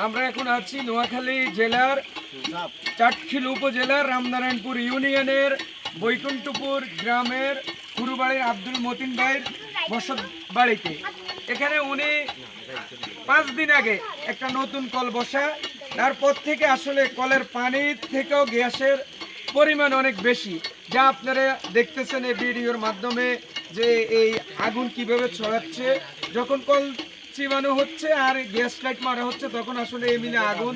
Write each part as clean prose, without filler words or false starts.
আমরা এখন আছি নোয়াখালী জেলার চাটখিল উপজেলার রামনারায়ণপুর ইউনিয়নের বৈকুণ্ঠপুর গ্রামের কুরুবাড়ির আব্দুল মতিন ভাইয়ের বসত বাড়িতে। এখানে উনি 5 দিন আগে একটা নতুন কল বসা, তারপর থেকে আসলে কলের পানির থেকেও গ্যাসের পরিমাণ অনেক বেশি, যা আপনারা দেখতেছেন এই ভিডিওর মাধ্যমে যে এই আগুন কিভাবে ছড়াচ্ছে। যখন কল চিবানো হচ্ছে আর গ্যাস লাইট মারা হচ্ছে তখন আসলে এই মিলে আগুন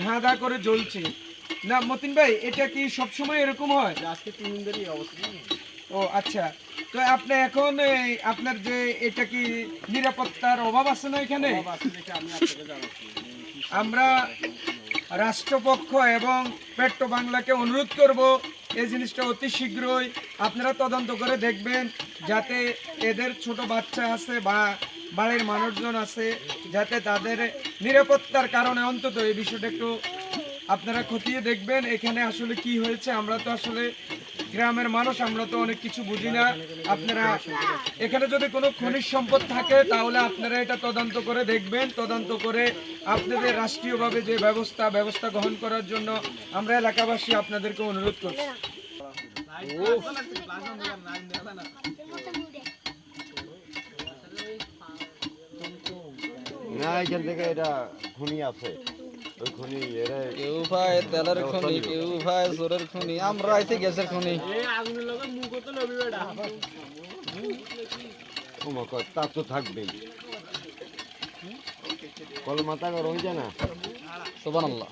ধাঁধা করে জ্বলছে। না মতিন ভাই, এটা কি সবসময় এরকম হয়? আজকে 3 দিন ধরে এই অবস্থা। ও আচ্ছা, তো আপনি এখন আপনার যে এটা কি নিরাপত্তার অভাব আছে না এখানে? আমরা রাষ্ট্রপক্ষ এবং পেট্রো বাংলাকে অনুরোধ করব এই জিনিসটা অতি শীঘ্রই আপনারা তদন্ত করে দেখবেন, যাতে এদের ছোট বাচ্চা আছে বা বাড়ির মানুষজন আছে, যাতে তাদের নিরাপত্তার কারণে অন্তত এই বিষয়টা একটু আপনারা খতিয়ে দেখবেন এখানে আসলে কি হয়েছে। আমরা তো আসলে গ্রামের মানুষ, আমরা তো অনেক কিছু বুঝি না। আপনারা এখানে যদি কোনো খনিজ সম্পদ থাকে তাহলে আপনারা এটা তদন্ত করে দেখবেন, তদন্ত করে আপনাদের রাষ্ট্রীয়ভাবে যে ব্যবস্থা গ্রহণ করার জন্য আমরা এলাকাবাসী আপনাদেরকে অনুরোধ করছি। না, এখান থেকে এটা খনি আছে, ওই খনি কেউ ভাই তেলের খনি, কেউ ভাই জোরের খনি, আমরা আইছি গ্যাসের খনি। তা তো থাকবেই, কল মাথা গরম হয়ে যায় না। সুবহানাল্লাহ।